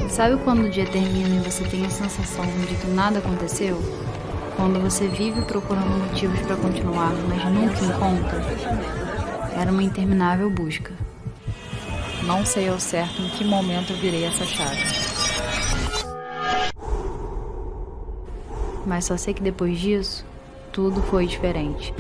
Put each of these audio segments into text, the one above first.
Sabe quando o dia termina e você tem a sensação de que nada aconteceu? Quando você vive procurando motivos para continuar, mas nunca encontra? Era uma interminável busca. Não sei ao certo em que momento eu virei essa chave. Mas só sei que depois disso, tudo foi diferente.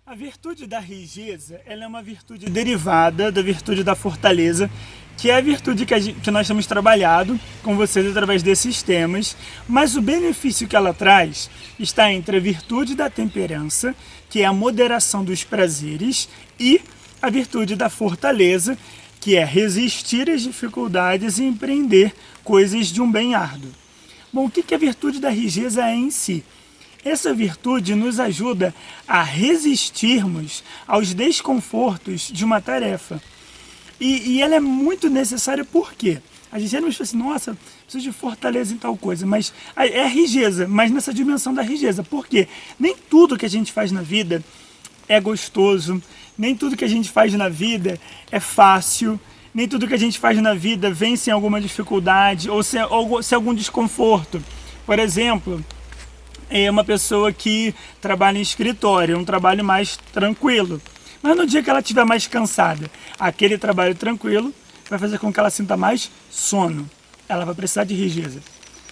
A virtude da riqueza, ela é uma virtude derivada da virtude da fortaleza, que é a virtude que nós temos trabalhado com vocês através desses temas, mas o benefício que ela traz está entre a virtude da temperança, que é a moderação dos prazeres, e a virtude da fortaleza, que é resistir às dificuldades e empreender coisas de um bem árduo. Bom, o que a virtude da riqueza é em si? Essa virtude nos ajuda a resistirmos aos desconfortos de uma tarefa. E ela é muito necessária porque a gente sempre fala assim, nossa, preciso de fortaleza em tal coisa, mas é a riqueza, mas nessa dimensão da riqueza. Por quê? Nem tudo que a gente faz na vida é gostoso, nem tudo que a gente faz na vida é fácil, nem tudo que a gente faz na vida vem sem alguma dificuldade ou sem algum desconforto. Por exemplo, é uma pessoa que trabalha em escritório, é um trabalho mais tranquilo. Mas no dia que ela estiver mais cansada, aquele trabalho tranquilo vai fazer com que ela sinta mais sono. Ela vai precisar de riqueza.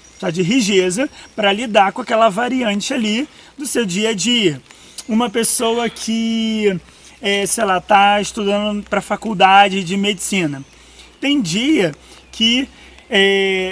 Precisar de riqueza para lidar com aquela variante ali do seu dia a dia. Uma pessoa que, sei lá, está estudando para a faculdade de medicina. Tem dia que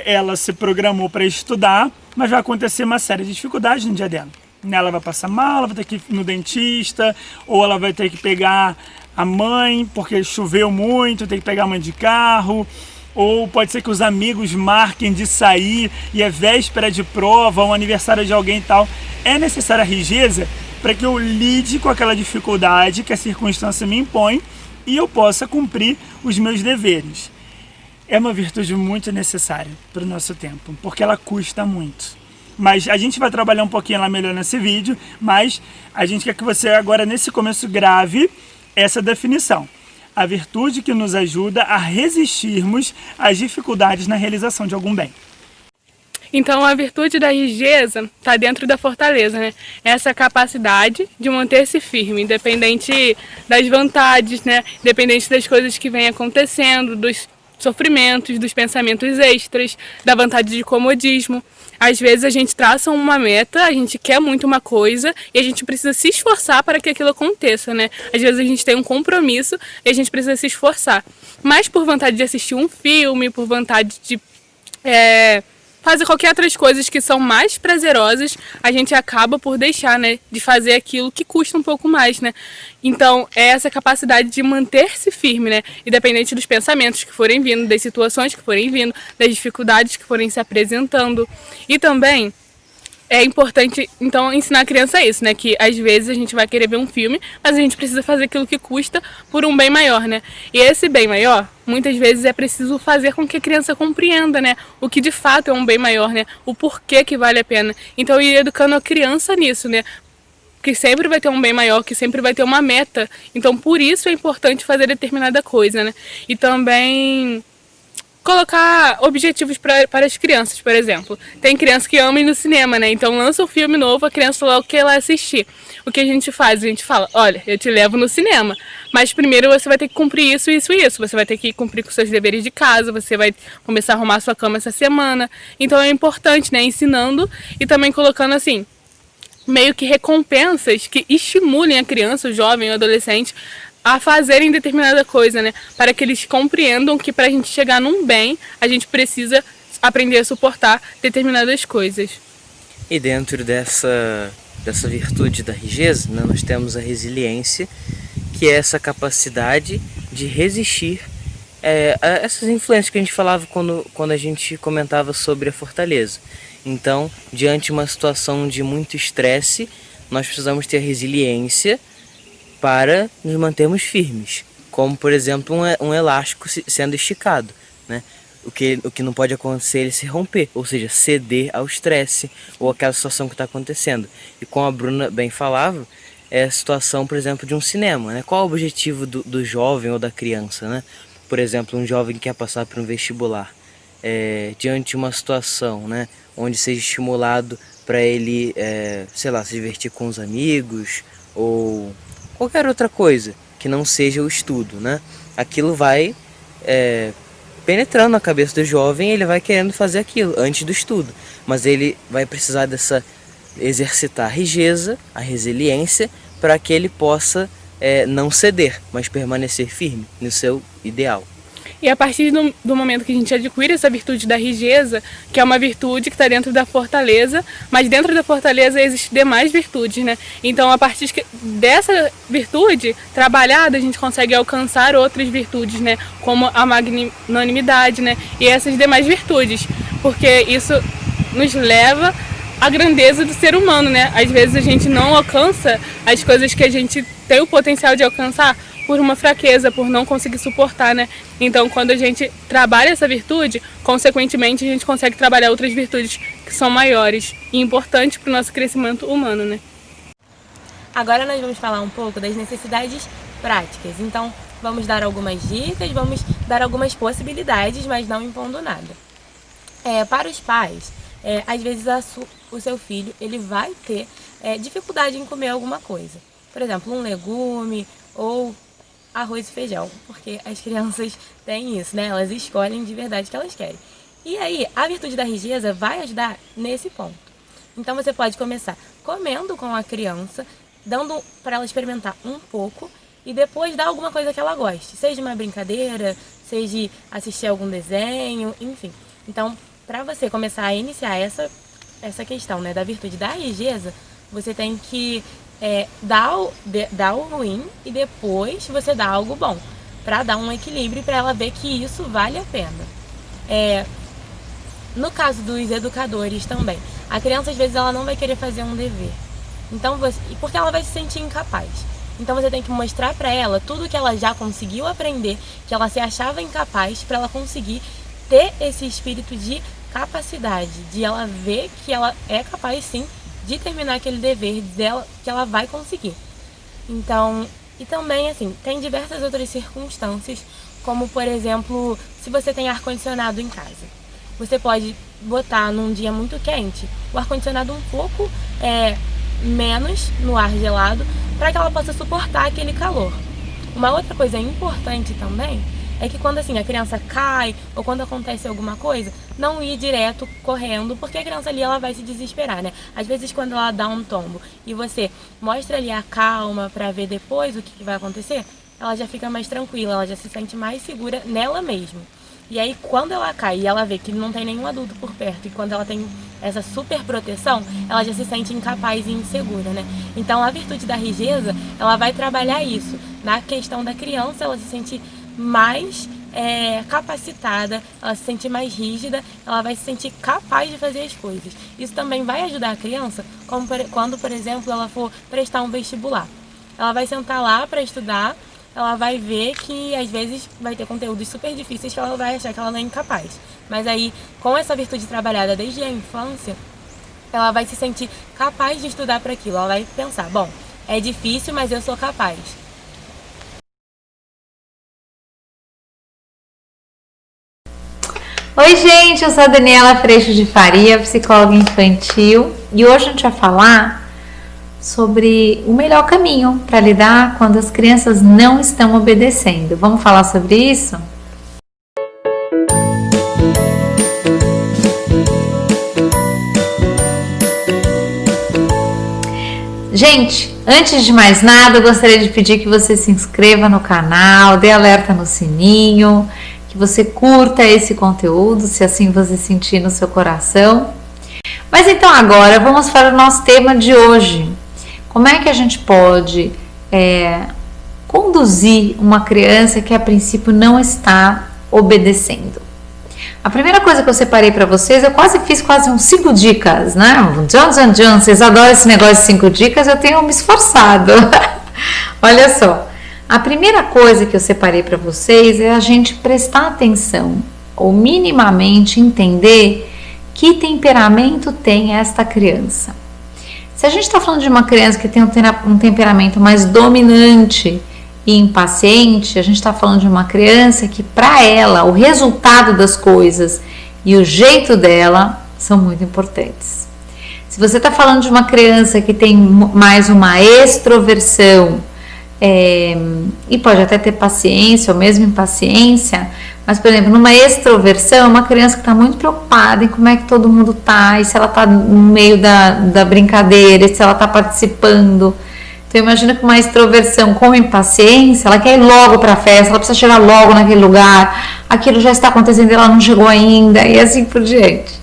ela se programou para estudar, mas vai acontecer uma série de dificuldades no dia dela. Ela vai passar mal, ela vai ter que ir no dentista, ou ela vai ter que pegar a mãe, porque choveu muito, tem que pegar a mãe de carro, ou pode ser que os amigos marquem de sair e é véspera de prova, ou aniversário de alguém e tal. É necessária a riqueza para que eu lide com aquela dificuldade que a circunstância me impõe e eu possa cumprir os meus deveres. É uma virtude muito necessária para o nosso tempo, porque ela custa muito. Mas a gente vai trabalhar um pouquinho lá melhor nesse vídeo, mas a gente quer que você agora, nesse começo, grave essa definição. A virtude que nos ajuda a resistirmos às dificuldades na realização de algum bem. Então a virtude da riqueza está dentro da fortaleza, né? Essa capacidade de manter-se firme, independente das vontades, né? Independente das coisas que vêm acontecendo, dos sofrimentos, dos pensamentos extras, da vontade de comodismo. Às vezes a gente traça uma meta, a gente quer muito uma coisa e a gente precisa se esforçar para que aquilo aconteça, né? Às vezes a gente tem um compromisso e a gente precisa se esforçar. Mas por vontade de assistir um filme, por vontade de fazer qualquer outras coisas que são mais prazerosas, a gente acaba por deixar, né, de fazer aquilo que custa um pouco mais, né? Então, é essa capacidade de manter-se firme, né? Independente dos pensamentos que forem vindo, das situações que forem vindo, das dificuldades que forem se apresentando. E também é importante, então, ensinar a criança isso, né? Que às vezes a gente vai querer ver um filme, mas a gente precisa fazer aquilo que custa por um bem maior, né? E esse bem maior, muitas vezes é preciso fazer com que a criança compreenda, né? O que de fato é um bem maior, né? O porquê que vale a pena. Então, ir educando a criança nisso, né? Que sempre vai ter um bem maior, que sempre vai ter uma meta. Então, por isso é importante fazer determinada coisa, né? E também colocar objetivos para as crianças, por exemplo. Tem criança que ama ir no cinema, né? Então lança um filme novo, a criança logo quer lá assistir. O que a gente faz? A gente fala, olha, eu te levo no cinema, mas primeiro você vai ter que cumprir isso, isso e isso. Você vai ter que cumprir com seus deveres de casa, você vai começar a arrumar a sua cama essa semana. Então é importante, né? Ensinando e também colocando assim, meio que recompensas que estimulem a criança, o jovem, o adolescente, a fazerem determinada coisa, né? Para que eles compreendam que para a gente chegar num bem, a gente precisa aprender a suportar determinadas coisas. E dentro dessa virtude da riqueza, né, nós temos a resiliência, que é essa capacidade de resistir a essas influências que a gente falava quando a gente comentava sobre a fortaleza. Então, diante de uma situação de muito estresse, nós precisamos ter resiliência para nos mantermos firmes. como por exemplo um elástico sendo esticado, né? O que não pode acontecer é ele se romper, ou seja, ceder ao estresse ou àquela situação que está acontecendo. E como a Bruna bem falava, é a situação, por exemplo, de um cinema, né? Qual é o objetivo do jovem ou da criança, né? Por exemplo, um jovem que quer passar por um vestibular, diante de uma situação, né, onde seja estimulado para ele, sei lá, se divertir com os amigos ou qualquer outra coisa que não seja o estudo, né? Aquilo vai penetrando na cabeça do jovem, ele vai querendo fazer aquilo antes do estudo, mas ele vai precisar exercitar a rigidez, a resiliência, para que ele possa não ceder, mas permanecer firme no seu ideal. E a partir do momento que a gente adquire essa virtude da rigidez, que é uma virtude que está dentro da fortaleza, mas dentro da fortaleza existem demais virtudes, né? Então, a partir dessa virtude trabalhada, a gente consegue alcançar outras virtudes, né? Como a magnanimidade, né? E essas demais virtudes, porque isso nos leva à grandeza do ser humano, né? Às vezes a gente não alcança as coisas que a gente tem o potencial de alcançar por uma fraqueza, por não conseguir suportar, né? Então, quando a gente trabalha essa virtude, consequentemente, a gente consegue trabalhar outras virtudes que são maiores e importantes para o nosso crescimento humano, né? Agora nós vamos falar um pouco das necessidades práticas. Então, vamos dar algumas dicas, vamos dar algumas possibilidades, mas não impondo nada. Para os pais, às vezes o seu filho ele vai ter dificuldade em comer alguma coisa. Por exemplo, um legume ou arroz e feijão, porque as crianças têm isso, né? Elas escolhem de verdade o que elas querem. E aí, a virtude da rigidez vai ajudar nesse ponto. Então, você pode começar comendo com a criança, dando para ela experimentar um pouco e depois dar alguma coisa que ela goste, seja uma brincadeira, seja assistir algum desenho, enfim. Então, para você começar a iniciar essa questão, né, da virtude da rigidez, você tem que dar o ruim e depois você dá algo bom, para dar um equilíbrio para ela ver que isso vale a pena. No caso dos educadores também, a criança às vezes ela não vai querer fazer um dever, então porque ela vai se sentir incapaz. Então você tem que mostrar para ela tudo que ela já conseguiu aprender, que ela se achava incapaz, para ela conseguir ter esse espírito de capacidade, de ela ver que ela é capaz sim de terminar aquele dever dela, que ela vai conseguir. Então, e também assim, tem diversas outras circunstâncias, como por exemplo, se você tem ar-condicionado em casa, você pode botar num dia muito quente o ar-condicionado um pouco menos no ar gelado, para que ela possa suportar aquele calor. Uma outra coisa importante também é que quando assim a criança cai ou quando acontece alguma coisa, não ir direto correndo, porque a criança ali ela vai se desesperar, né? Às vezes quando ela dá um tombo e você mostra ali a calma para ver depois o que vai acontecer, ela já fica mais tranquila, ela já se sente mais segura nela mesma. E aí quando ela cai e ela vê que não tem nenhum adulto por perto e quando ela tem essa super proteção, ela já se sente incapaz e insegura, né? Então a virtude da rigidez, ela vai trabalhar isso. Na questão da criança, ela se sente mais capacitada, ela se sente mais rígida, ela vai se sentir capaz de fazer as coisas. Isso também vai ajudar a criança, quando, por exemplo, ela for prestar um vestibular. Ela vai sentar lá para estudar, ela vai ver que às vezes vai ter conteúdos super difíceis que ela vai achar que ela não é incapaz. Mas aí, com essa virtude trabalhada desde a infância, ela vai se sentir capaz de estudar para aquilo. Ela vai pensar, bom, é difícil, mas eu sou capaz. Oi gente, eu sou a Daniela Freixo de Faria, psicóloga infantil, e hoje a gente vai falar sobre o melhor caminho para lidar quando as crianças não estão obedecendo. Vamos falar sobre isso? Gente, antes de mais nada, eu gostaria de pedir que você se inscreva no canal, dê alerta no sininho, que você curta esse conteúdo, se assim você sentir no seu coração. Mas então agora vamos para o nosso tema de hoje. Como é que a gente pode conduzir uma criança que a princípio não está obedecendo? A primeira coisa que eu separei para vocês, eu fiz uns 5 dicas, né? Vocês adoram esse negócio de 5 dicas, eu tenho me esforçado. Olha só, A primeira coisa que eu separei para vocês é a gente prestar atenção ou minimamente entender que temperamento tem esta criança. Se a gente está falando de uma criança que tem um temperamento mais dominante e impaciente, a gente está falando de uma criança que, para ela, o resultado das coisas e o jeito dela são muito importantes. Se você está falando de uma criança que tem mais uma extroversão, e pode até ter paciência ou mesmo impaciência, mas, por exemplo, numa extroversão, uma criança que está muito preocupada em como é que todo mundo está, e se ela está no meio da brincadeira, e se ela está participando. Então, imagina que uma extroversão com impaciência, ela quer ir logo para a festa, ela precisa chegar logo naquele lugar, aquilo já está acontecendo, ela não chegou ainda, e assim por diante.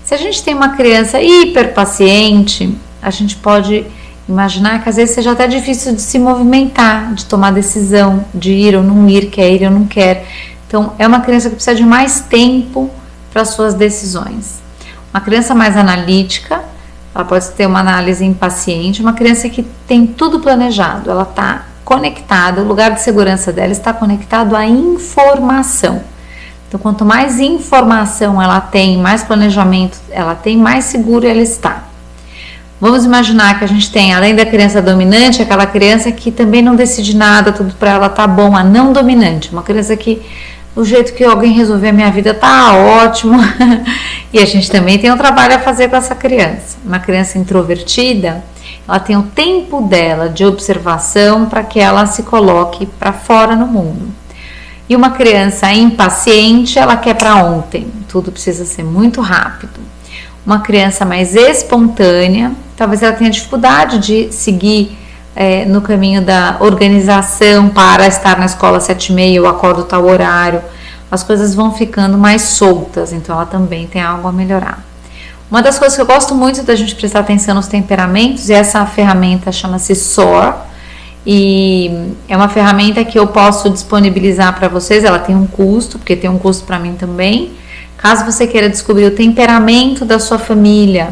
Se a gente tem uma criança hiperpaciente, a gente pode imaginar que às vezes seja até difícil de se movimentar, de tomar decisão, de ir ou não ir, quer ir ou não quer. Então, é uma criança que precisa de mais tempo para suas decisões. Uma criança mais analítica, ela pode ter uma análise impaciente. Uma criança que tem tudo planejado, ela está conectada, o lugar de segurança dela está conectado à informação. Então, quanto mais informação ela tem, mais planejamento ela tem, mais seguro ela está. Vamos imaginar que a gente tem, além da criança dominante, aquela criança que também não decide nada, tudo para ela tá bom, a não dominante. Uma criança que, do jeito que alguém resolver a minha vida, tá ótimo. E a gente também tem um trabalho a fazer com essa criança. Uma criança introvertida, ela tem o tempo dela de observação para que ela se coloque para fora no mundo. E uma criança impaciente, ela quer para ontem. Tudo precisa ser muito rápido. Uma criança mais espontânea, talvez ela tenha dificuldade de seguir no caminho da organização para estar na escola às 7h30, eu acordo tal horário. As coisas vão ficando mais soltas, então ela também tem algo a melhorar. Uma das coisas que eu gosto muito da gente prestar atenção nos temperamentos, e essa ferramenta chama-se SOAR, e é uma ferramenta que eu posso disponibilizar para vocês. Ela tem um custo, porque tem um custo para mim também. Caso você queira descobrir o temperamento da sua família,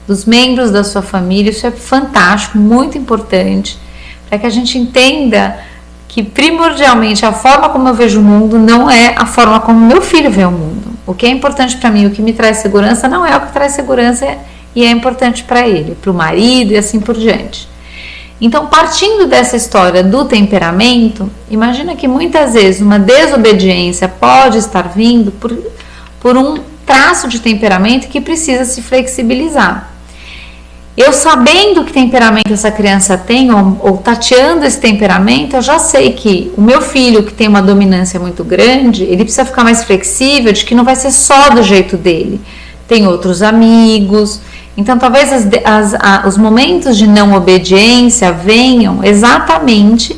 dos membros da sua família, isso é fantástico, muito importante, para que a gente entenda que primordialmente a forma como eu vejo o mundo não é a forma como meu filho vê o mundo. O que é importante para mim, o que me traz segurança, não é o que traz segurança e é importante para ele, para o marido e assim por diante. Então, partindo dessa história do temperamento, imagina que muitas vezes uma desobediência pode estar vindo por um traço de temperamento que precisa se flexibilizar. Eu sabendo que temperamento essa criança tem, ou tateando esse temperamento, eu já sei que o meu filho, que tem uma dominância muito grande, ele precisa ficar mais flexível, de que não vai ser só do jeito dele. Tem outros amigos. Então, talvez os momentos de não obediência venham exatamente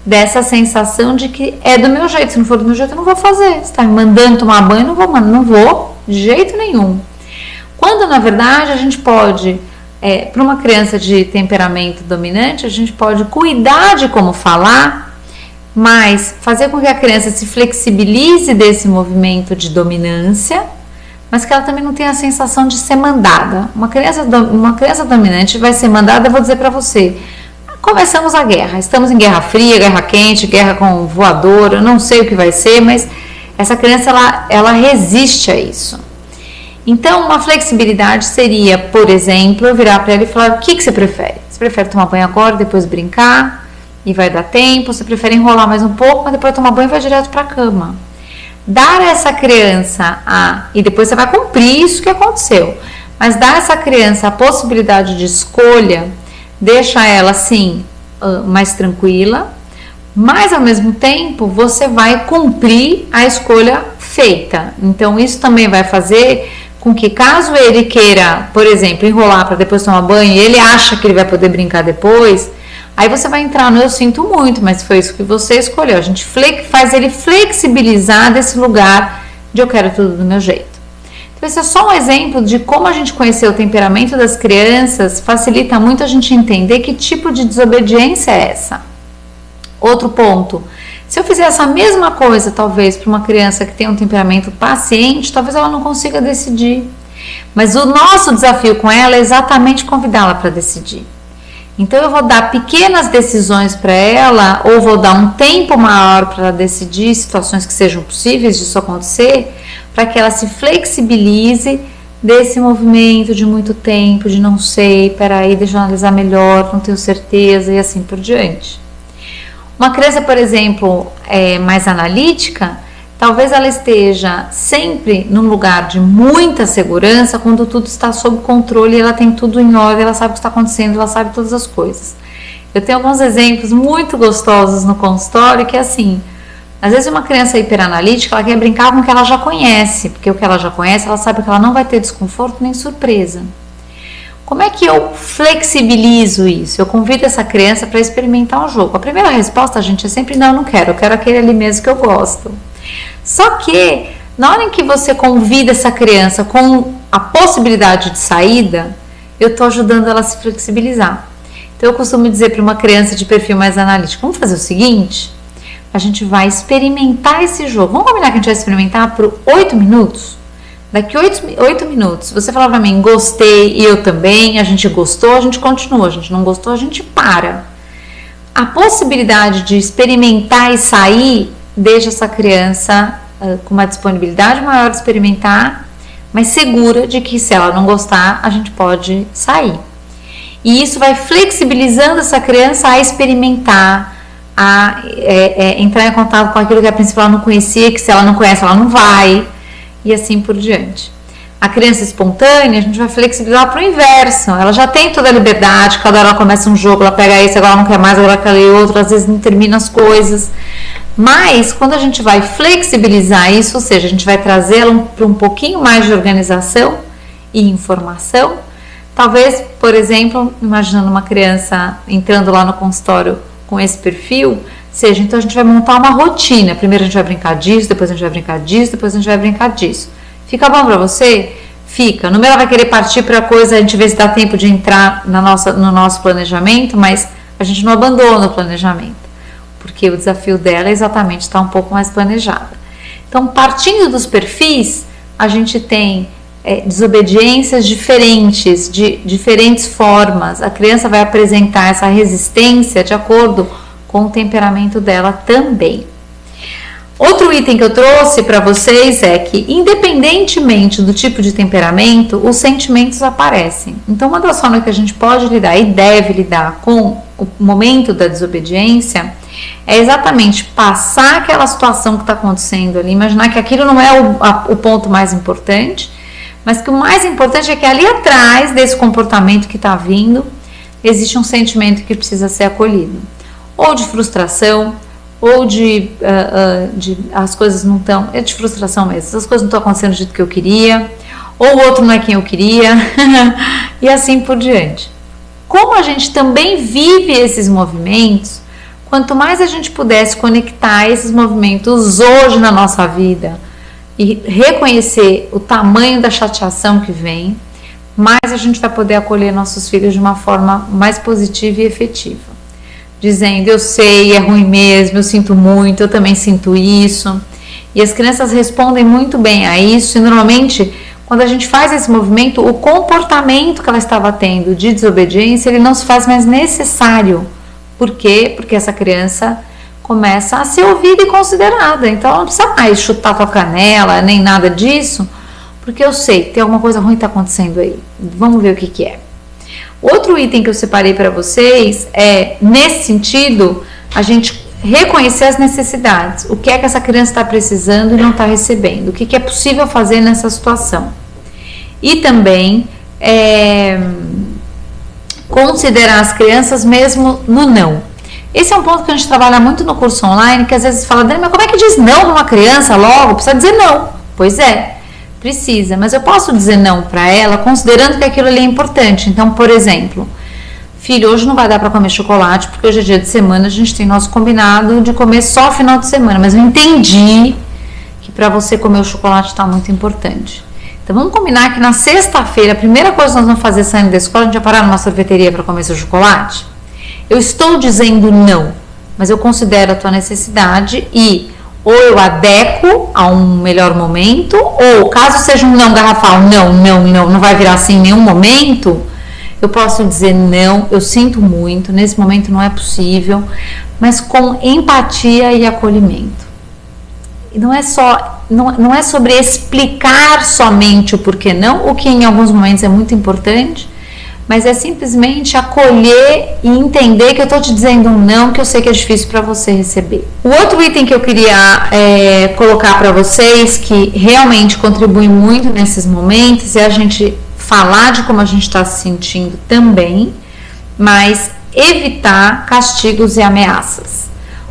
dessa sensação de que é do meu jeito. Se não for do meu jeito, eu não vou fazer. Você está me mandando tomar banho, não vou de jeito nenhum. Quando, na verdade, a gente pode, para uma criança de temperamento dominante, a gente pode cuidar de como falar, mas fazer com que a criança se flexibilize desse movimento de dominância, mas que ela também não tenha a sensação de ser mandada. Uma criança dominante vai ser mandada, eu vou dizer para você, começamos a guerra, estamos em guerra fria, guerra quente, guerra com voador, eu não sei o que vai ser, mas essa criança ela resiste a isso. Então, uma flexibilidade seria, por exemplo, eu virar para ela e falar: o que você prefere? Você prefere tomar banho agora, depois brincar e vai dar tempo? Você prefere enrolar mais um pouco, mas depois tomar banho e vai direto para a cama? Dar a essa criança e depois você vai cumprir isso que aconteceu, mas dar a essa criança a possibilidade de escolha deixa ela assim mais tranquila, mas ao mesmo tempo você vai cumprir a escolha feita. Então isso também vai fazer com que, caso ele queira, por exemplo, enrolar para depois tomar banho e ele acha que ele vai poder brincar depois, aí você vai entrar no eu sinto muito, mas foi isso que você escolheu. A gente faz ele flexibilizar desse lugar de eu quero tudo do meu jeito. Então, esse é só um exemplo de como a gente conhecer o temperamento das crianças facilita muito a gente entender que tipo de desobediência é essa. Outro ponto, se eu fizer essa mesma coisa, talvez, para uma criança que tem um temperamento paciente, talvez ela não consiga decidir. Mas o nosso desafio com ela é exatamente convidá-la para decidir. Então eu vou dar pequenas decisões para ela, ou vou dar um tempo maior para ela decidir situações que sejam possíveis disso acontecer, para que ela se flexibilize desse movimento de muito tempo, de não sei, peraí, deixa eu analisar melhor, não tenho certeza e assim por diante. Uma criança, por exemplo, mais analítica, talvez ela esteja sempre num lugar de muita segurança quando tudo está sob controle, ela tem tudo em ordem, ela sabe o que está acontecendo, ela sabe todas as coisas. Eu tenho alguns exemplos muito gostosos no consultório que é assim, às vezes uma criança hiperanalítica, ela quer brincar com o que ela já conhece, porque o que ela já conhece, ela sabe que ela não vai ter desconforto nem surpresa. Como é que eu flexibilizo isso? Eu convido essa criança para experimentar um jogo. A primeira resposta, gente, é sempre não, não quero, eu quero aquele ali mesmo que eu gosto. Só que, na hora em que você convida essa criança com a possibilidade de saída, eu estou ajudando ela a se flexibilizar. Então, eu costumo dizer para uma criança de perfil mais analítico, vamos fazer o seguinte, a gente vai experimentar esse jogo. Vamos combinar que a gente vai experimentar por 8 minutos? Daqui 8 minutos, você falar para mim, gostei, e eu também, a gente gostou, a gente continua, a gente não gostou, a gente para. A possibilidade de experimentar e sair deixa essa criança com uma disponibilidade maior de experimentar, mas segura de que se ela não gostar, a gente pode sair. E isso vai flexibilizando essa criança a experimentar, a entrar em contato com aquilo que a princípio ela não conhecia, que se ela não conhece, ela não vai, e assim por diante. A criança espontânea, a gente vai flexibilizar para o inverso. Ela já tem toda a liberdade, cada hora ela começa um jogo, ela pega esse, agora ela não quer mais, agora ela quer ler outro, às vezes não termina as coisas. Mas, quando a gente vai flexibilizar isso, ou seja, a gente vai trazê-la para um pouquinho mais de organização e informação, talvez, por exemplo, imaginando uma criança entrando lá no consultório com esse perfil, seja, então a gente vai montar uma rotina. Primeiro a gente vai brincar disso, depois a gente vai brincar disso, depois a gente vai brincar disso. Fica bom para você? Fica. No meio ela vai querer partir para a coisa, a gente vê se dá tempo de entrar no nosso planejamento, mas a gente não abandona o planejamento, porque o desafio dela é exatamente estar um pouco mais planejada. Então, partindo dos perfis, a gente tem desobediências diferentes, de diferentes formas. A criança vai apresentar essa resistência de acordo com o temperamento dela também. Outro item que eu trouxe para vocês é que, independentemente do tipo de temperamento, os sentimentos aparecem. Então, uma das formas que a gente pode lidar e deve lidar com o momento da desobediência é exatamente passar aquela situação que está acontecendo ali, imaginar que aquilo não é o ponto mais importante, mas que o mais importante é que ali atrás desse comportamento que está vindo, existe um sentimento que precisa ser acolhido. Ou de frustração, ou de as coisas não estão, é de frustração mesmo, as coisas não estão acontecendo do jeito que eu queria, ou o outro não é quem eu queria, e assim por diante. Como a gente também vive esses movimentos, quanto mais a gente pudesse conectar esses movimentos hoje na nossa vida e reconhecer o tamanho da chateação que vem, mais a gente vai poder acolher nossos filhos de uma forma mais positiva e efetiva. Dizendo, eu sei, é ruim mesmo, eu sinto muito, eu também sinto isso. E as crianças respondem muito bem a isso, e normalmente, quando a gente faz esse movimento, o comportamento que ela estava tendo de desobediência, ele não se faz mais necessário. Por quê? Porque essa criança começa a ser ouvida e considerada. Então, ela não precisa mais chutar com a canela, nem nada disso, porque eu sei, tem alguma coisa ruim que está acontecendo aí. Vamos ver o que é. Outro item que eu separei para vocês é, nesse sentido, a gente reconhecer as necessidades. O que é que essa criança está precisando e não está recebendo. O que é possível fazer nessa situação. E também considerar as crianças mesmo no não. Esse é um ponto que a gente trabalha muito no curso online, que às vezes fala, Dani, mas como é que diz não para uma criança logo? Precisa dizer não. Pois é. Precisa, mas eu posso dizer não para ela, considerando que aquilo ali é importante. Então, por exemplo, filho, hoje não vai dar para comer chocolate, porque hoje é dia de semana, a gente tem nosso combinado de comer só final de semana, mas eu entendi que para você comer o chocolate está muito importante. Então, vamos combinar que na sexta-feira, a primeira coisa que nós vamos fazer saindo da escola, a gente vai parar numa sorveteria para comer seu chocolate? Eu estou dizendo não, mas eu considero a tua necessidade e ou eu adequo a um melhor momento, ou caso seja um não garrafal, não vai virar assim em nenhum momento, eu posso dizer não, eu sinto muito, nesse momento não é possível, mas com empatia e acolhimento. E não é sobre explicar somente o porquê não, o que em alguns momentos é muito importante, mas é simplesmente acolher e entender que eu estou te dizendo um não, que eu sei que é difícil para você receber. O outro item que eu queria colocar para vocês, que realmente contribui muito nesses momentos, é a gente falar de como a gente está se sentindo também, mas evitar castigos e ameaças.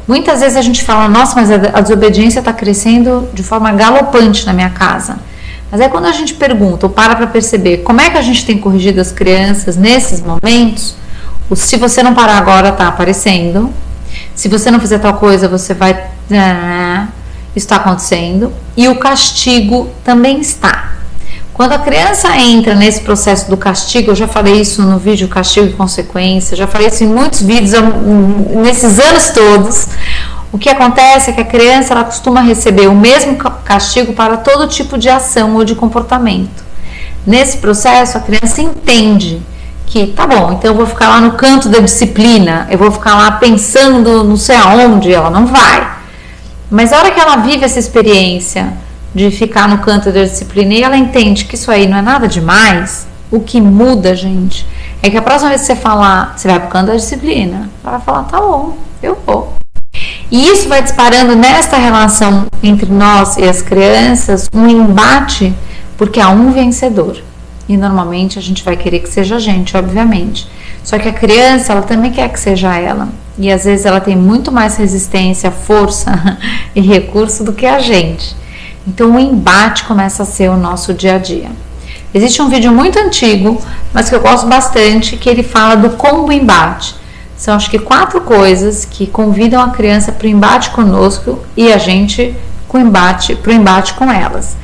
Muitas vezes a gente fala, nossa, mas a desobediência está crescendo de forma galopante na minha casa. Mas é quando a gente pergunta ou para perceber como é que a gente tem corrigido as crianças nesses momentos, o se você não parar agora está aparecendo, se você não fizer tal coisa você vai... isso está acontecendo, e o castigo também está. Quando a criança entra nesse processo do castigo, eu já falei isso no vídeo Castigo e Consequência, já falei isso em muitos vídeos nesses anos todos. O que acontece é que a criança ela costuma receber o mesmo castigo para todo tipo de ação ou de comportamento. Nesse processo, a criança entende que, tá bom, então eu vou ficar lá no canto da disciplina, eu vou ficar lá pensando não sei aonde, ela não vai. Mas a hora que ela vive essa experiência de ficar no canto da disciplina e ela entende que isso aí não é nada demais, o que muda, gente, é que a próxima vez que você falar, você vai pro canto da disciplina, ela vai falar, tá bom, eu vou. E isso vai disparando nesta relação entre nós e as crianças um embate, porque há um vencedor. E normalmente a gente vai querer que seja a gente, obviamente. Só que a criança, ela também quer que seja ela. E às vezes ela tem muito mais resistência, força e recurso do que a gente. Então o embate começa a ser o nosso dia a dia. Existe um vídeo muito antigo, mas que eu gosto bastante, que ele fala do combo embate. São acho que 4 coisas que convidam a criança para o embate conosco e a gente para o embate com elas.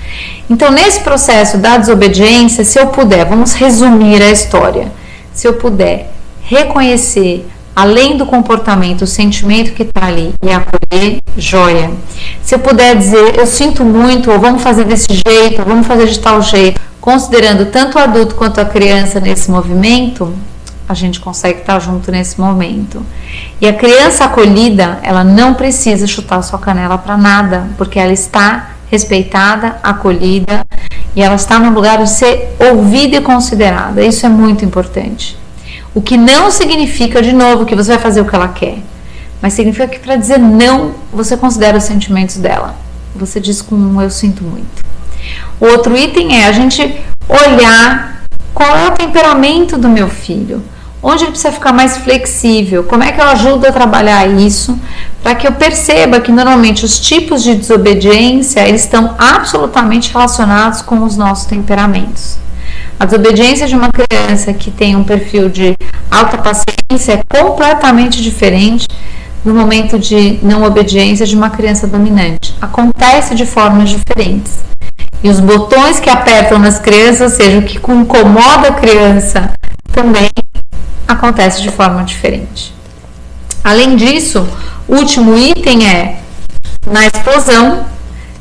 Então, nesse processo da desobediência, se eu puder, vamos resumir a história. Se eu puder reconhecer, além do comportamento, o sentimento que está ali e acolher, joia. Se eu puder dizer, eu sinto muito, ou vamos fazer desse jeito, ou vamos fazer de tal jeito, considerando tanto o adulto quanto a criança nesse movimento, a gente consegue estar junto nesse momento. E a criança acolhida, ela não precisa chutar sua canela para nada, porque ela está respeitada, acolhida, e ela está no lugar de ser ouvida e considerada. Isso é muito importante. O que não significa, de novo, que você vai fazer o que ela quer, mas significa que para dizer não, você considera os sentimentos dela. Você diz com um eu sinto muito. O outro item é a gente olhar qual é o temperamento do meu filho. Onde ele precisa ficar mais flexível, como é que eu ajudo a trabalhar isso, para que eu perceba que normalmente os tipos de desobediência, eles estão absolutamente relacionados com os nossos temperamentos. A desobediência de uma criança que tem um perfil de alta paciência é completamente diferente do momento de não obediência de uma criança dominante. Acontece de formas diferentes. E os botões que apertam nas crianças, ou seja, o que incomoda a criança, também acontece de forma diferente. Além disso, o último item é, na explosão,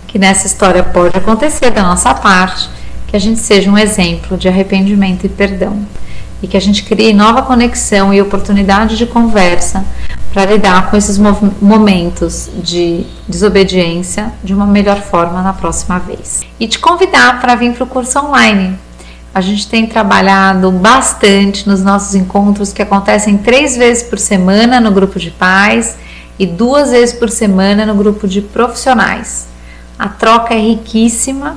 que nessa história pode acontecer da nossa parte, que a gente seja um exemplo de arrependimento e perdão. E que a gente crie nova conexão e oportunidade de conversa para lidar com esses momentos de desobediência de uma melhor forma na próxima vez. E te convidar para vir para o curso online. A gente tem trabalhado bastante nos nossos encontros que acontecem 3 vezes por semana no grupo de pais e 2 vezes por semana no grupo de profissionais. A troca é riquíssima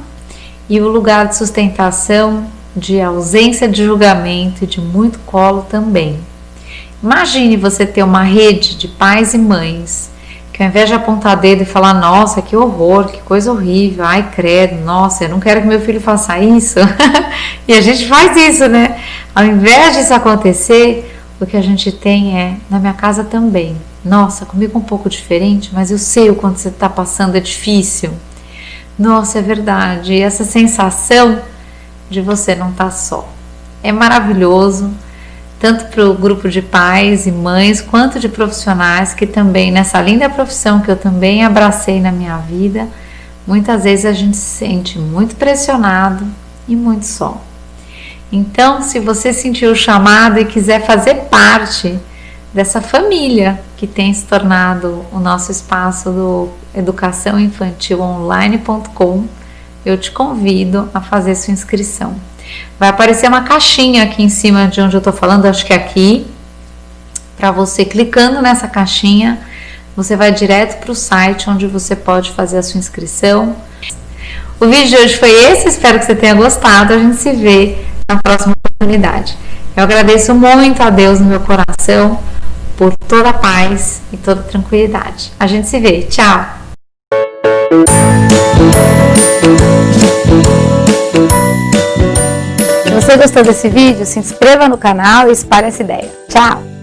e o lugar de sustentação, de ausência de julgamento e de muito colo também. Imagine você ter uma rede de pais e mães que ao invés de apontar dedo e falar, nossa, que horror, que coisa horrível, ai credo, nossa, eu não quero que meu filho faça isso. E a gente faz isso, né? Ao invés disso acontecer, o que a gente tem é, na minha casa também, nossa, comigo um pouco diferente, mas eu sei o quanto você está passando, é difícil. Nossa, é verdade, e essa sensação de você não estar só. É maravilhoso, tanto para o grupo de pais e mães, quanto de profissionais que também, nessa linda profissão que eu também abracei na minha vida, muitas vezes a gente se sente muito pressionado e muito só. Então, se você sentiu o chamado e quiser fazer parte dessa família que tem se tornado o nosso espaço do educaçãoinfantilonline.com, eu te convido a fazer sua inscrição. Vai aparecer uma caixinha aqui em cima de onde eu estou falando, acho que é aqui, para você. Clicando nessa caixinha, você vai direto para o site onde você pode fazer a sua inscrição. O vídeo de hoje foi esse, espero que você tenha gostado. A gente se vê na próxima oportunidade. Eu agradeço muito a Deus no meu coração por toda a paz e toda a tranquilidade. A gente se vê. Tchau! Se você gostou desse vídeo, se inscreva no canal e espalhe essa ideia. Tchau!